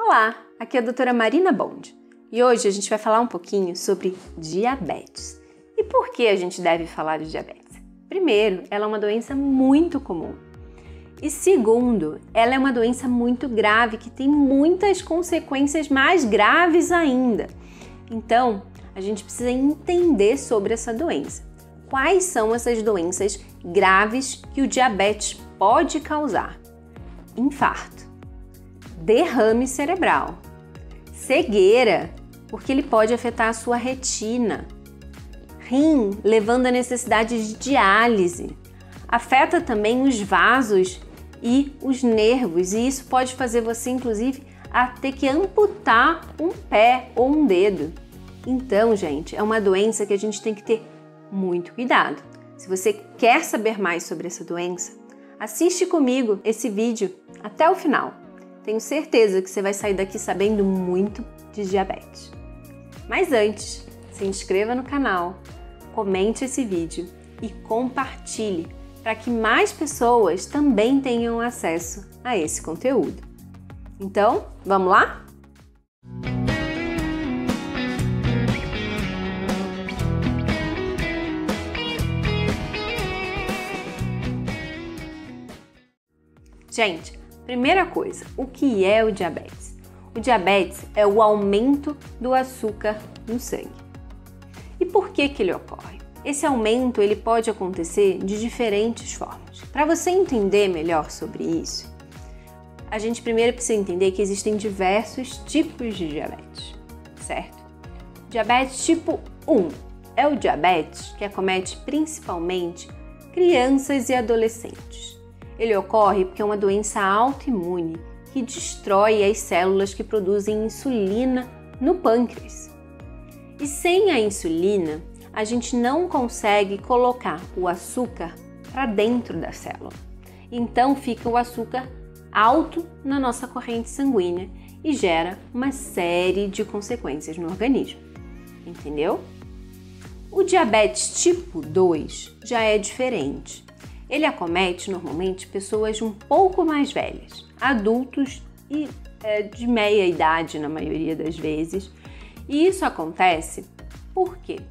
Olá, aqui é a doutora Marina Bond e hoje a gente vai falar um pouquinho sobre diabetes. E por que a gente deve falar de diabetes? Primeiro, ela é uma doença muito comum. E segundo, ela é uma doença muito grave que tem muitas consequências mais graves ainda. Então, a gente precisa entender sobre essa doença. Quais são essas doenças graves que o diabetes pode causar? Infarto, derrame cerebral, cegueira, porque ele pode afetar a sua retina, rim, levando à necessidade de diálise. Afeta também os vasos e os nervos, e isso pode fazer você, inclusive, a ter que amputar um pé ou um dedo. Então, gente, é uma doença que a gente tem que ter muito cuidado. Se você quer saber mais sobre essa doença, assiste comigo esse vídeo até o final. Tenho certeza que você vai sair daqui sabendo muito de diabetes. Mas antes, se inscreva no canal, comente esse vídeo e compartilhe para que mais pessoas também tenham acesso a esse conteúdo. Então, vamos lá? Gente, primeira coisa, o que é o diabetes? O diabetes é o aumento do açúcar no sangue. E por que ele ocorre? Esse aumento ele pode acontecer de diferentes formas. Para você entender melhor sobre isso, a gente primeiro precisa entender que existem diversos tipos de diabetes, certo? Diabetes tipo 1 é o diabetes que acomete principalmente crianças e adolescentes. Ele ocorre porque é uma doença autoimune que destrói as células que produzem insulina no pâncreas. E sem a insulina, a gente não consegue colocar o açúcar para dentro da célula. Então fica o açúcar alto na nossa corrente sanguínea e gera uma série de consequências no organismo. Entendeu? O diabetes tipo 2 já é diferente. Ele acomete normalmente pessoas um pouco mais velhas, adultos e de meia idade na maioria das vezes. E isso acontece por quê?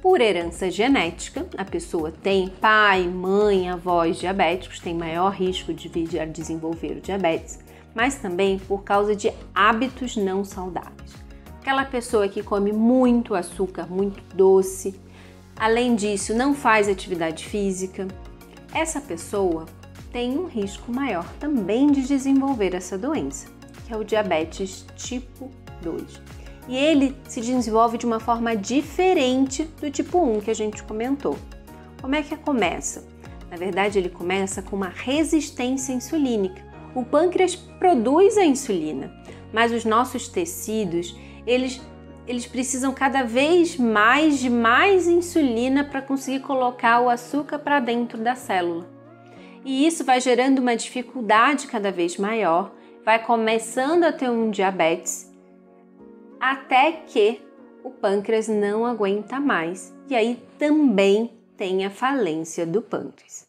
Por herança genética, a pessoa tem pai, mãe, avós diabéticos, tem maior risco de vir a desenvolver o diabetes, mas também por causa de hábitos não saudáveis. Aquela pessoa que come muito açúcar, muito doce, além disso não faz atividade física, essa pessoa tem um risco maior também de desenvolver essa doença, que é o diabetes tipo 2. E ele se desenvolve de uma forma diferente do tipo 1 que a gente comentou. Como é que começa? Na verdade, ele começa com uma resistência insulínica. O pâncreas produz a insulina, mas os nossos tecidos, eles precisam cada vez mais de mais insulina para conseguir colocar o açúcar para dentro da célula. E isso vai gerando uma dificuldade cada vez maior, vai começando a ter um diabetes, até que o pâncreas não aguenta mais. E aí também tem a falência do pâncreas.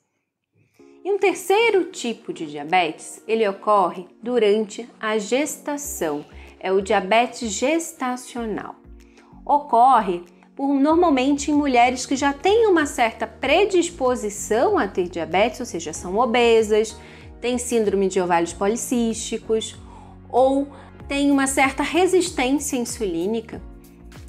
E um terceiro tipo de diabetes, ele ocorre durante a gestação. É o diabetes gestacional. Ocorre normalmente em mulheres que já têm uma certa predisposição a ter diabetes, ou seja, são obesas, têm síndrome de ovários policísticos ou têm uma certa resistência insulínica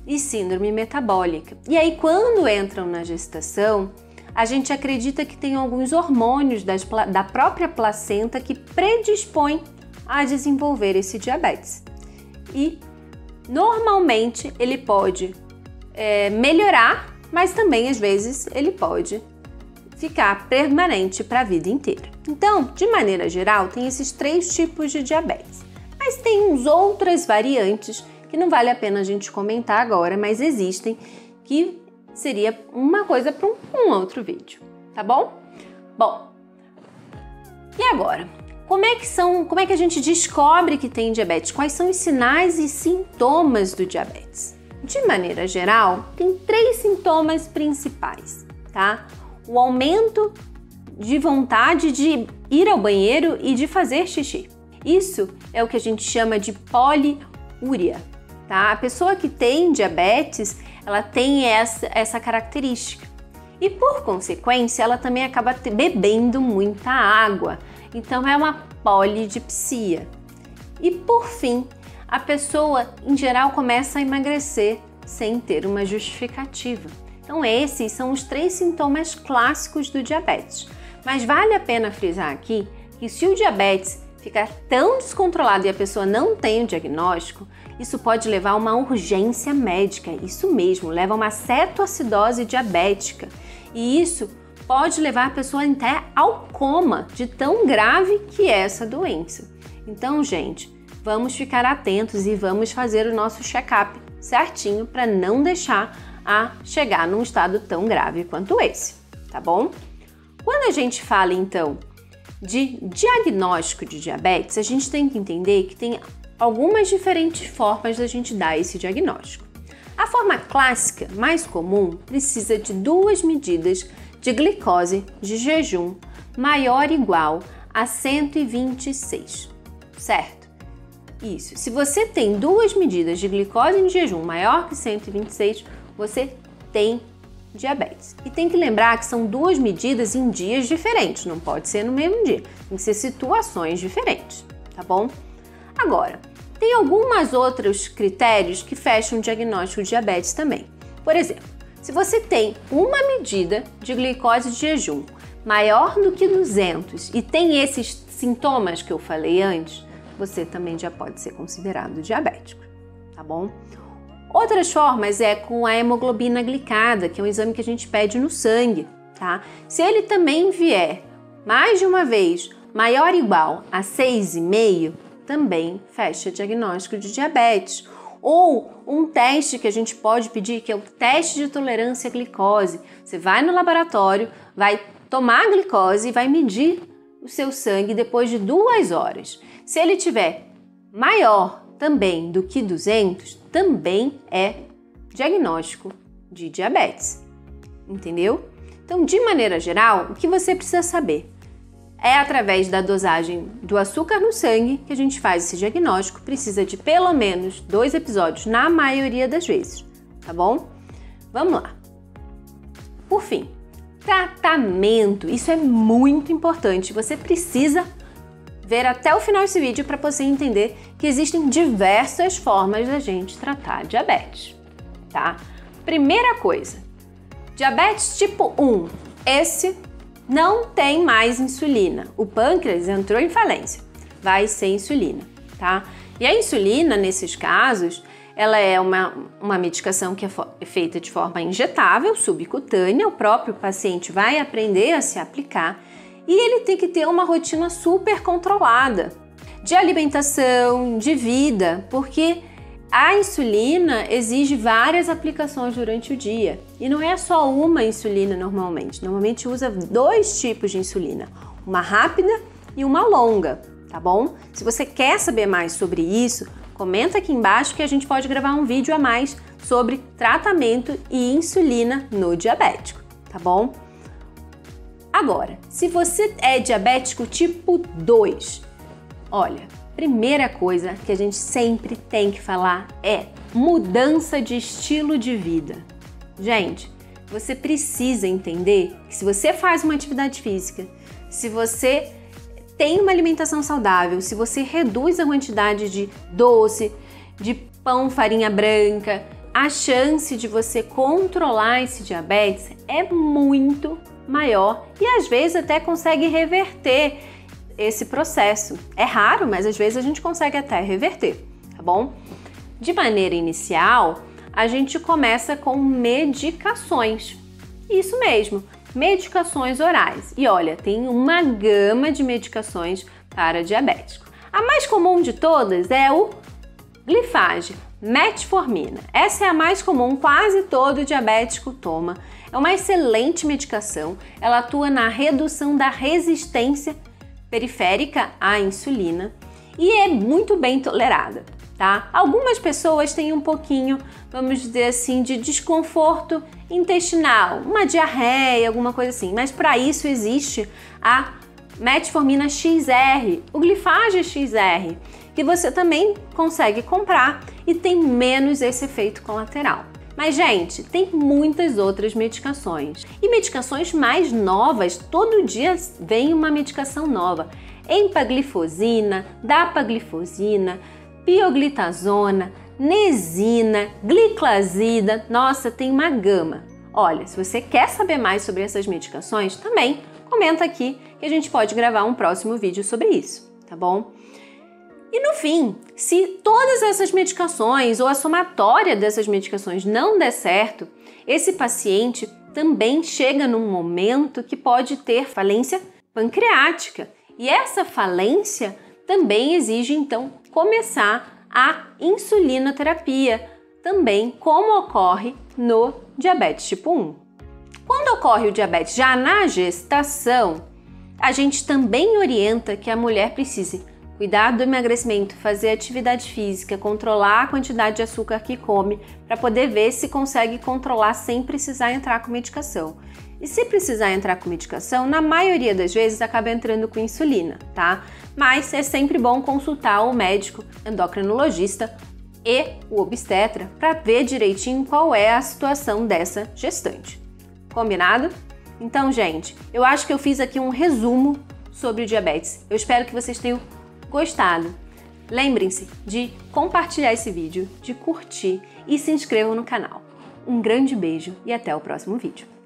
e síndrome metabólica. E aí, quando entram na gestação, a gente acredita que tem alguns hormônios da própria placenta que predispõem a desenvolver esse diabetes. E normalmente ele pode melhorar, mas também às vezes ele pode ficar permanente para a vida inteira. Então, de maneira geral, tem esses 3 tipos de diabetes. Mas tem uns outras variantes que não vale a pena a gente comentar agora, mas existem, que seria uma coisa para um outro vídeo, tá bom? Bom, e agora? Como é que a gente descobre que tem diabetes? Quais são os sinais e sintomas do diabetes? De maneira geral, tem 3 sintomas principais, tá? O aumento de vontade de ir ao banheiro e de fazer xixi. Isso é o que a gente chama de poliúria, tá? A pessoa que tem diabetes, ela tem essa característica. E por consequência, ela também acaba bebendo muita água. Então é uma polidipsia. E por fim, a pessoa em geral começa a emagrecer sem ter uma justificativa. Então esses são os 3 sintomas clássicos do diabetes. Mas vale a pena frisar aqui que se o diabetes ficar tão descontrolado e a pessoa não tem o diagnóstico, isso pode levar a uma urgência médica. Isso mesmo, leva a uma cetoacidose diabética. E isso pode levar a pessoa até ao coma, de tão grave que é essa doença. Então, gente, vamos ficar atentos e vamos fazer o nosso check-up certinho para não deixar a chegar num estado tão grave quanto esse, tá bom? Quando a gente fala, então, de diagnóstico de diabetes, a gente tem que entender que tem algumas diferentes formas da gente dar esse diagnóstico. A forma clássica, mais comum, precisa de 2 medidas de glicose de jejum maior ou igual a 126, certo? Isso. Se você tem 2 medidas de glicose em jejum maior que 126, você tem diabetes. E tem que lembrar que são 2 medidas em dias diferentes, não pode ser no mesmo dia, tem que ser situações diferentes, tá bom? Agora, tem alguns outros critérios que fecham o diagnóstico de diabetes também. Por exemplo, se você tem uma medida de glicose de jejum maior do que 200 e tem esses sintomas que eu falei antes, você também já pode ser considerado diabético, tá bom? Outras formas é com a hemoglobina glicada, que é um exame que a gente pede no sangue, tá? Se ele também vier mais de uma vez maior ou igual a 6,5, também fecha diagnóstico de diabetes. Ou um teste que a gente pode pedir, que é o teste de tolerância à glicose. Você vai no laboratório, vai tomar a glicose e vai medir o seu sangue depois de 2 horas. Se ele tiver maior também do que 200, também é diagnóstico de diabetes. Entendeu? Então, de maneira geral, o que você precisa saber? É através da dosagem do açúcar no sangue que a gente faz esse diagnóstico. Precisa de pelo menos 2 episódios na maioria das vezes, tá bom? Vamos lá. Por fim, tratamento. Isso é muito importante. Você precisa ver até o final desse vídeo para você entender que existem diversas formas da gente tratar diabetes, tá? Primeira coisa, diabetes tipo 1. Esse não tem mais insulina. O pâncreas entrou em falência. Vai ser insulina, tá? E a insulina, nesses casos, ela é uma medicação que é feita de forma injetável, subcutânea. O próprio paciente vai aprender a se aplicar e ele tem que ter uma rotina super controlada de alimentação, de vida, porque a insulina exige várias aplicações durante o dia e não é só uma insulina normalmente. Normalmente usa 2 tipos de insulina, uma rápida e uma longa, tá bom? Se você quer saber mais sobre isso, comenta aqui embaixo que a gente pode gravar um vídeo a mais sobre tratamento e insulina no diabético, tá bom? Agora, se você é diabético tipo 2, olha, primeira coisa que a gente sempre tem que falar é mudança de estilo de vida. Gente, você precisa entender que se você faz uma atividade física, se você tem uma alimentação saudável, se você reduz a quantidade de doce, de pão, farinha branca, a chance de você controlar esse diabetes é muito maior e às vezes até consegue reverter esse processo. É raro, mas às vezes a gente consegue até reverter, tá bom? De maneira inicial, a gente começa com medicações. Isso mesmo, medicações orais. E olha, tem uma gama de medicações para diabético. A mais comum de todas é o Glifage, metformina. Essa é a mais comum, quase todo diabético toma. É uma excelente medicação, ela atua na redução da resistência periférica à insulina e é muito bem tolerada, tá? Algumas pessoas têm um pouquinho, vamos dizer assim, de desconforto intestinal, uma diarreia, alguma coisa assim, mas para isso existe a metformina XR, o Glifage XR, que você também consegue comprar e tem menos esse efeito colateral. Mas, gente, tem muitas outras medicações. E medicações mais novas, todo dia vem uma medicação nova. Empaglifosina, dapaglifosina, pioglitazona, nesina, gliclazida. Nossa, tem uma gama. Olha, se você quer saber mais sobre essas medicações, também comenta aqui que a gente pode gravar um próximo vídeo sobre isso, tá bom? E no fim, se todas essas medicações ou a somatória dessas medicações não der certo, esse paciente também chega num momento que pode ter falência pancreática. E essa falência também exige, então, começar a insulinoterapia, também como ocorre no diabetes tipo 1. Quando ocorre o diabetes já na gestação, a gente também orienta que a mulher precise cuidar do emagrecimento, fazer atividade física, controlar a quantidade de açúcar que come, para poder ver se consegue controlar sem precisar entrar com medicação. E se precisar entrar com medicação, na maioria das vezes acaba entrando com insulina, tá? Mas é sempre bom consultar o médico endocrinologista e o obstetra para ver direitinho qual é a situação dessa gestante. Combinado? Então, gente, eu acho que eu fiz aqui um resumo sobre o diabetes. Eu espero que vocês tenham gostado. Lembrem-se de compartilhar esse vídeo, de curtir e se inscrevam no canal. Um grande beijo e até o próximo vídeo.